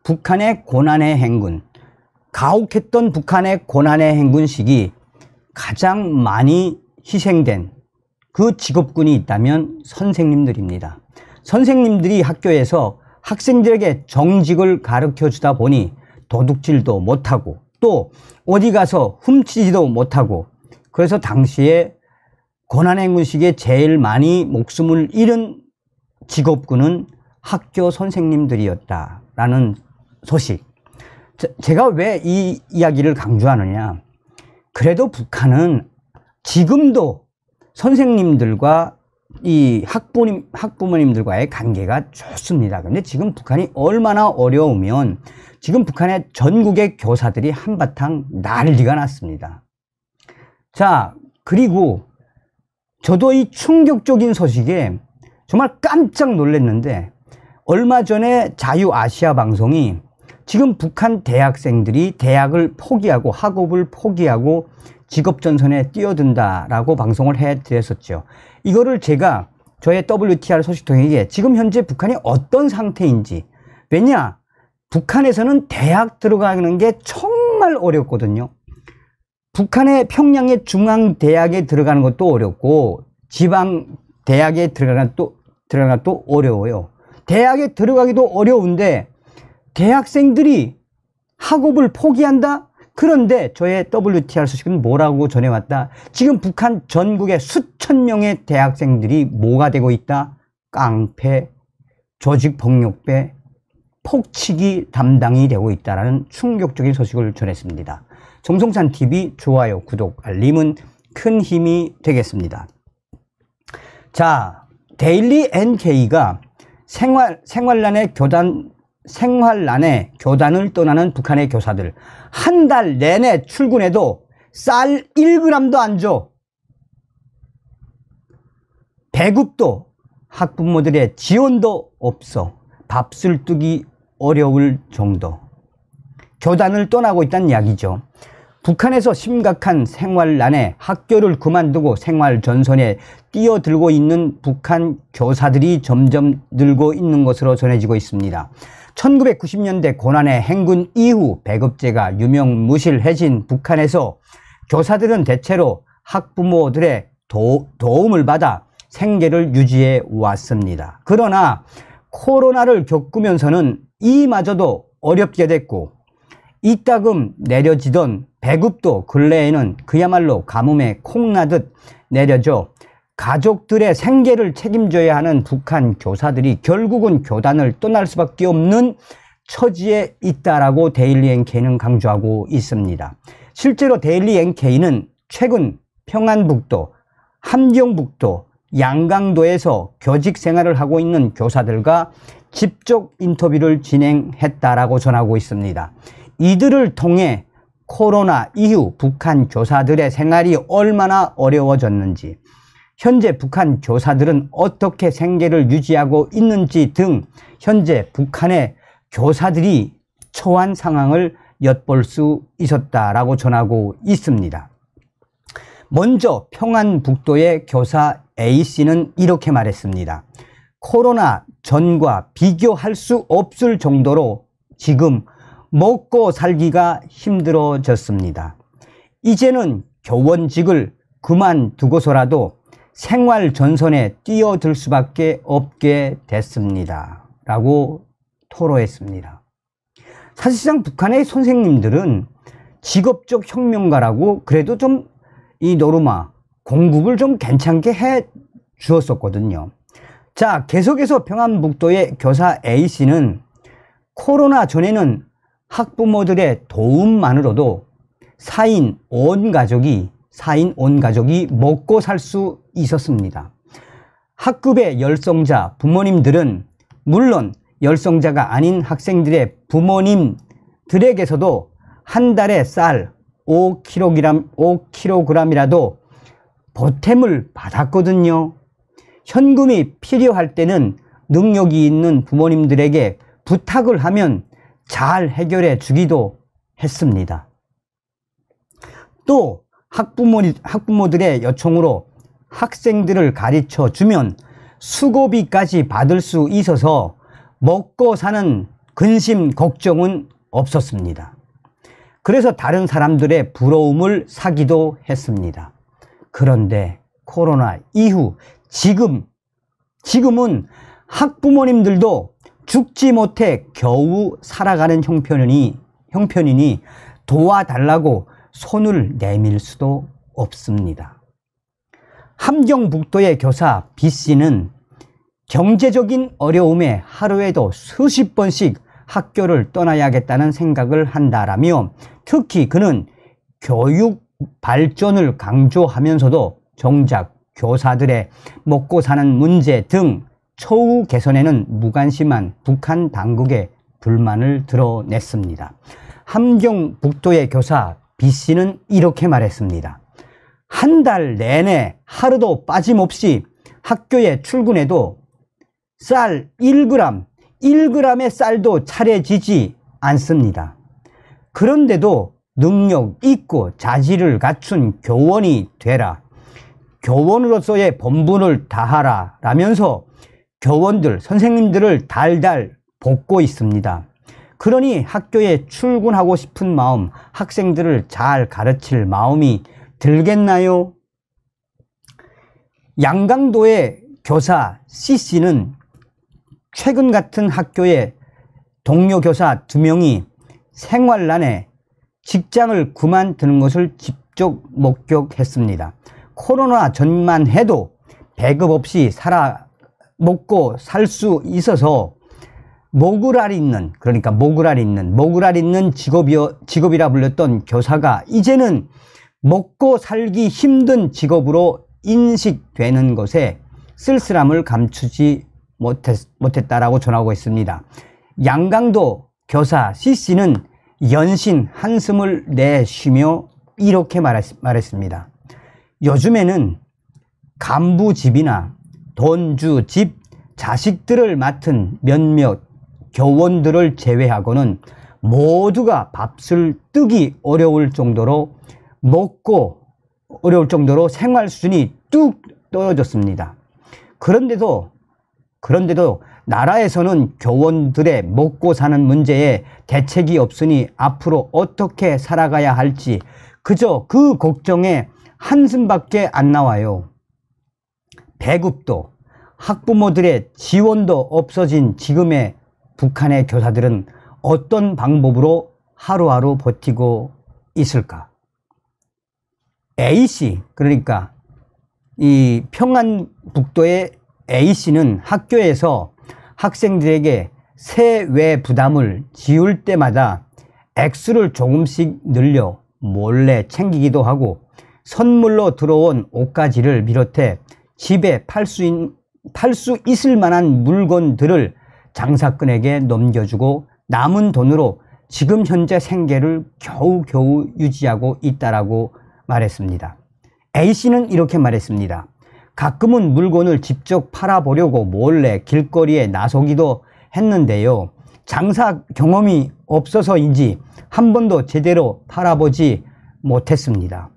북한의 고난의 행군, 가혹했던 북한의 고난의 행군식이 가장 많이 희생된 그 직업군이 있다면 선생님들입니다. 선생님들이 학교에서 학생들에게 정직을 가르쳐 주다 보니 도둑질도 못하고 또 어디 가서 훔치지도 못하고, 그래서 당시에 고난행군식에 제일 많이 목숨을 잃은 직업군은 학교 선생님들이었다라는 소식. 제가 왜 이 이야기를 강조하느냐, 그래도 북한은 지금도 선생님들과 이 학부모님들과의 관계가 좋습니다. 근데 지금 북한이 얼마나 어려우면 지금 북한의 전국의 교사들이 한바탕 난리가 났습니다. 자, 그리고 저도 이 충격적인 소식에 정말 깜짝 놀랐는데, 얼마 전에 자유아시아 방송이 지금 북한 대학생들이 대학을 포기하고 학업을 포기하고 직업전선에 뛰어든다라고 방송을 해드렸었죠. 이거를 제가 저의 WTR 소식통에게 지금 현재 북한이 어떤 상태인지, 왜냐, 북한에서는 대학 들어가는 게 정말 어렵거든요. 북한의 평양의 중앙대학에 들어가는 것도 어렵고 지방대학에 들어가는 것도 어려워요. 대학에 들어가기도 어려운데 대학생들이 학업을 포기한다? 그런데 저의 WTR 소식은 뭐라고 전해왔다? 지금 북한 전국의 수천 명의 대학생들이 뭐가 되고 있다? 깡패, 조직폭력배, 폭치기 담당이 되고 있다는 충격적인 소식을 전했습니다. 정성찬TV 좋아요, 구독, 알림은 큰 힘이 되겠습니다. 자, 데일리 NK가 생활난에 교단을 떠나는 북한의 교사들, 한 달 내내 출근해도 쌀 1g도 안 줘. 배급도, 학부모들의 지원도 없어. 밥술 뜨기 어려울 정도. 교단을 떠나고 있다는 이야기죠. 북한에서 심각한 생활난에 학교를 그만두고 생활전선에 뛰어들고 있는 북한 교사들이 점점 늘고 있는 것으로 전해지고 있습니다. 1990년대 고난의 행군 이후 배급제가 유명무실해진 북한에서 교사들은 대체로 학부모들의 도움을 받아 생계를 유지해 왔습니다. 그러나 코로나를 겪으면서는 이마저도 어렵게 됐고, 이따금 내려지던 배급도 근래에는 그야말로 가뭄에 콩나듯 내려져 가족들의 생계를 책임져야 하는 북한 교사들이 결국은 교단을 떠날 수밖에 없는 처지에 있다라고 데일리 NK는 강조하고 있습니다. 실제로 데일리 NK는 최근 평안북도, 함경북도, 양강도에서 교직 생활을 하고 있는 교사들과 직접 인터뷰를 진행했다라고 전하고 있습니다. 이들을 통해 코로나 이후 북한 교사들의 생활이 얼마나 어려워졌는지, 현재 북한 교사들은 어떻게 생계를 유지하고 있는지 등 현재 북한의 교사들이 처한 상황을 엿볼 수 있었다라고 전하고 있습니다. 먼저 평안북도의 교사 A씨는 이렇게 말했습니다. 코로나 전과 비교할 수 없을 정도로 지금 먹고 살기가 힘들어졌습니다. 이제는 교원직을 그만두고서라도 생활 전선에 뛰어들 수밖에 없게 됐습니다. 라고 토로했습니다. 사실상 북한의 선생님들은 직업적 혁명가라고 그래도 좀 이 노르마 공급을 좀 괜찮게 해 주었었거든요. 자, 계속해서 평안북도의 교사 A씨는 코로나 전에는 학부모들의 도움만으로도 4인 온 가족이 먹고 살 수 있었습니다. 학급의 열성자 부모님들은 물론 열성자가 아닌 학생들의 부모님들에게서도 한 달에 쌀 5kg이라도 보탬을 받았거든요. 현금이 필요할 때는 능력이 있는 부모님들에게 부탁을 하면 잘 해결해 주기도 했습니다. 또 학부모들의 요청으로 학생들을 가르쳐 주면 수고비까지 받을 수 있어서 먹고 사는 근심 걱정은 없었습니다. 그래서 다른 사람들의 부러움을 사기도 했습니다. 그런데 코로나 이후 지금은 학부모님들도 죽지 못해 겨우 살아가는 형편이니 도와달라고 손을 내밀 수도 없습니다. 함경북도의 교사 B씨는 경제적인 어려움에 하루에도 수십 번씩 학교를 떠나야겠다는 생각을 한다라며, 특히 그는 교육 발전을 강조하면서도 정작 교사들의 먹고 사는 문제 등 처우 개선에는 무관심한 북한 당국에 불만을 드러냈습니다. 함경북도의 교사 B씨는 이렇게 말했습니다. 한 달 내내 하루도 빠짐없이 학교에 출근해도 쌀 1g의 쌀도 차려지지 않습니다. 그런데도 능력 있고 자질을 갖춘 교원이 되라, 교원으로서의 본분을 다하라 라면서 교원들, 선생님들을 달달 볶고 있습니다. 그러니 학교에 출근하고 싶은 마음, 학생들을 잘 가르칠 마음이 들겠나요? 양강도의 교사 C씨는 최근 같은 학교의 동료 교사 2명이 생활난에 직장을 그만두는 것을 직접 목격했습니다. 코로나 전만 해도 배급 없이 먹고 살 수 있어서 모글알 있는 직업이라 불렸던 교사가 이제는 먹고 살기 힘든 직업으로 인식되는 것에 쓸쓸함을 감추지 못했다라고 전하고 있습니다. 양강도 교사 C씨는 연신 한숨을 내쉬며 이렇게 말했습니다. 요즘에는 간부집이나 돈주집 자식들을 맡은 몇몇 교원들을 제외하고는 모두가 밥을 뜨기 어려울 정도로 생활 수준이 뚝 떨어졌습니다. 그런데도 나라에서는 교원들의 먹고 사는 문제에 대책이 없으니 앞으로 어떻게 살아가야 할지 그저 그 걱정에 한숨밖에 안 나와요. 배급도 학부모들의 지원도 없어진 지금의 북한의 교사들은 어떤 방법으로 하루하루 버티고 있을까? A씨, 그러니까 이 평안북도의 A씨는 학교에서 학생들에게 세외 부담을 지울 때마다 액수를 조금씩 늘려 몰래 챙기기도 하고 선물로 들어온 옷가지를 비롯해 집에 팔 수 있을 만한 물건들을 장사꾼에게 넘겨주고 남은 돈으로 지금 현재 생계를 겨우겨우 유지하고 있다라고 말했습니다. A씨는 이렇게 말했습니다. 가끔은 물건을 직접 팔아보려고 몰래 길거리에 나서기도 했는데요. 장사 경험이 없어서인지 한 번도 제대로 팔아보지 못했습니다.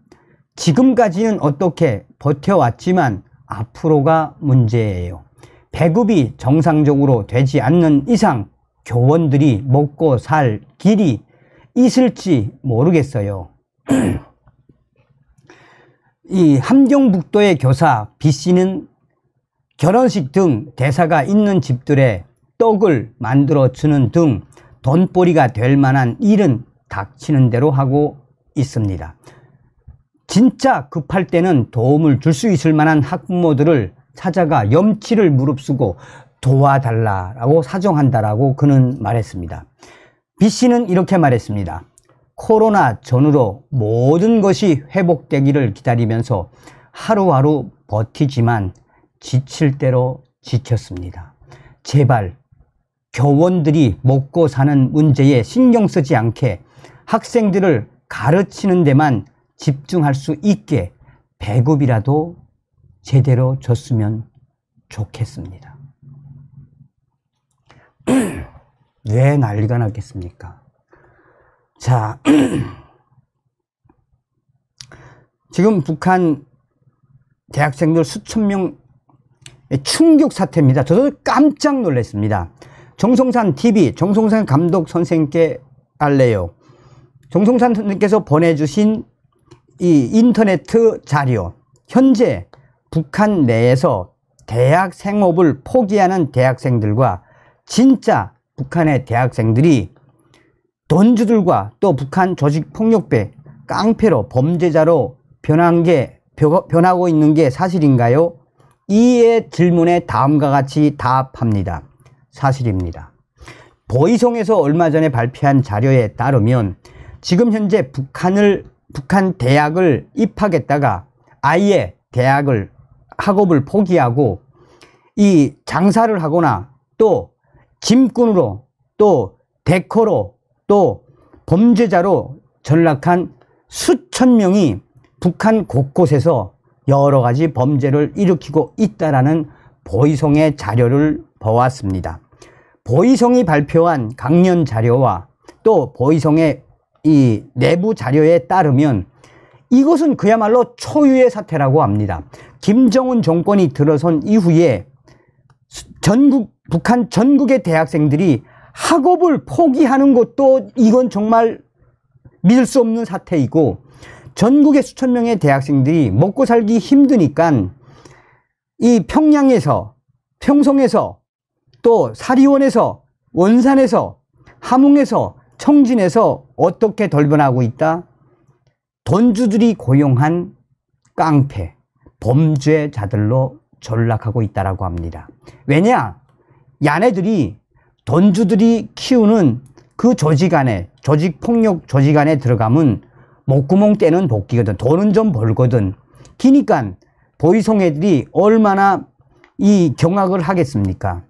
지금까지는 어떻게 버텨왔지만 앞으로가 문제예요. 배급이 정상적으로 되지 않는 이상 교원들이 먹고 살 길이 있을지 모르겠어요. 이 함경북도의 교사 B씨는 결혼식 등 대사가 있는 집들에 떡을 만들어 주는 등 돈벌이가 될 만한 일은 닥치는 대로 하고 있습니다. 진짜 급할 때는 도움을 줄 수 있을 만한 학부모들을 찾아가 염치를 무릅쓰고 도와달라고 사정한다라고 그는 말했습니다. B씨는 이렇게 말했습니다. 코로나 전후로 모든 것이 회복되기를 기다리면서 하루하루 버티지만 지칠 대로 지쳤습니다. 제발 교원들이 먹고 사는 문제에 신경 쓰지 않게 학생들을 가르치는 데만 집중할 수 있게 배급이라도 제대로 줬으면 좋겠습니다. 왜 난리가 나겠습니까? 자, 지금 북한 대학생들 수천 명의 충격 사태입니다. 저도 깜짝 놀랐습니다. 정성산 TV, 정성산 감독 선생님께 알래요. 정성산 선생님께서 보내주신 이 인터넷 자료, 현재 북한 내에서 대학 생업을 포기하는 대학생들과 진짜 북한의 대학생들이 돈주들과 또 북한 조직폭력배, 깡패로 범죄자로 변하고 있는 게 사실인가요? 이의 질문에 다음과 같이 답합니다. 사실입니다. 보이송에서 얼마 전에 발표한 자료에 따르면 지금 현재 북한 대학을 입학했다가 아예 학업을 포기하고 이 장사를 하거나 또 짐꾼으로 또 대커로 또 범죄자로 전락한 수천 명이 북한 곳곳에서 여러 가지 범죄를 일으키고 있다라는 보이송의 자료를 보았습니다. 보이송이 발표한 강연 자료와 또 보이송의 이 내부 자료에 따르면 이것은 그야말로 초유의 사태라고 합니다. 김정은 정권이 들어선 이후에 북한 전국의 대학생들이 학업을 포기하는 것도 이건 정말 믿을 수 없는 사태이고, 전국의 수천 명의 대학생들이 먹고 살기 힘드니까 이 평양에서, 평성에서, 또 사리원에서, 원산에서, 함흥에서, 청진에서 어떻게 돌변하고 있다? 돈주들이 고용한 깡패, 범죄자들로 전락하고 있다라고 합니다. 왜냐? 야네들이 돈주들이 키우는 그 조직 안에, 조직폭력 조직 안에 들어가면 목구멍 떼는 복귀거든. 돈은 좀 벌거든. 기니까 보이송 애들이 얼마나 이 경악을 하겠습니까?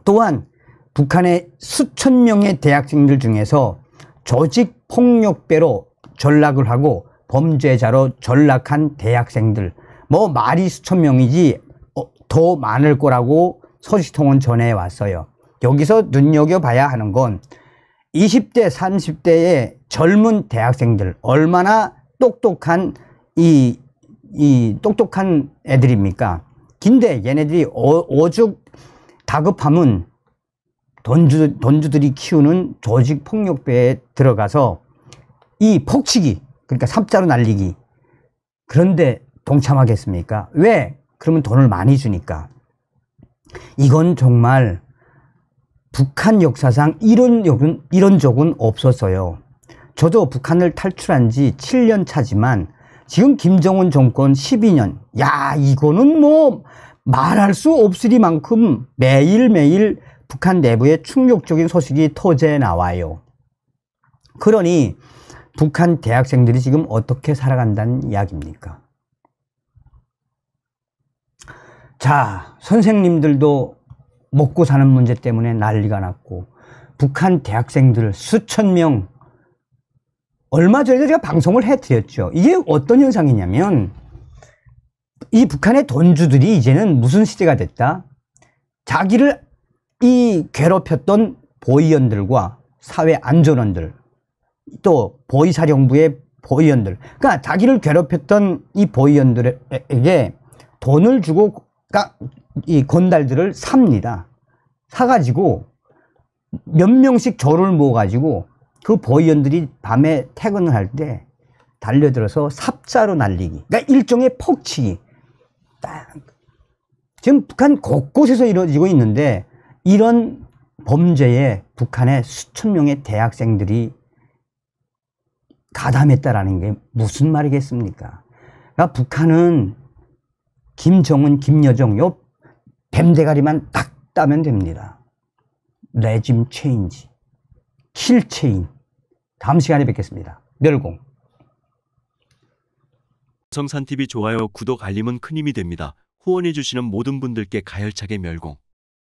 또한 북한의 수천 명의 대학생들 중에서 조직폭력배로 전락을 하고 범죄자로 전락한 대학생들, 뭐 말이 수천 명이지 더 많을 거라고 소식통은 전해왔어요. 여기서 눈여겨봐야 하는 건 20대, 30대의 젊은 대학생들, 얼마나 똑똑한 똑똑한 애들입니까? 근데 얘네들이 오죽 다급하면 돈주들이 키우는 조직폭력배에 들어가서 이 폭치기, 그러니까 삽자루 날리기, 그런데 동참하겠습니까? 왜? 그러면 돈을 많이 주니까. 이건 정말 북한 역사상 이런 적은 없었어요. 저도 북한을 탈출한 지 7년 차지만 지금 김정은 정권 12년, 야, 이거는 뭐 말할 수 없으리만큼 매일매일 북한 내부에 충격적인 소식이 터져 나와요. 그러니 북한 대학생들이 지금 어떻게 살아간다는 이야기입니까? 자, 선생님들도 먹고 사는 문제 때문에 난리가 났고, 북한 대학생들 수천 명, 얼마 전에 제가 방송을 해드렸죠. 이게 어떤 현상이냐면, 이 북한의 돈주들이 이제는 무슨 시대가 됐다? 자기를 괴롭혔던 보위원들과 사회안전원들, 또 보위사령부의 보위원들, 그러니까 자기를 괴롭혔던 이 보위원들에게 돈을 주고 이 건달들을 삽니다. 사가지고 몇 명씩 조를 모아가지고 그 보위원들이 밤에 퇴근을 할 때 달려들어서 삽자로 날리기, 그러니까 일종의 폭치기. 지금 북한 곳곳에서 이루어지고 있는데, 이런 범죄에 북한의 수천 명의 대학생들이 가담했다라는 게 무슨 말이겠습니까? 그러니까 북한은 김정은, 김여정 요 뱀대가리만 딱 따면 됩니다. 레짐 체인지, 킬 체인. 다음 시간에 뵙겠습니다. 멸공. 정성산TV 좋아요, 구독, 알림은 큰 힘이 됩니다. 후원해주시는 모든 분들께 가열차게 멸공.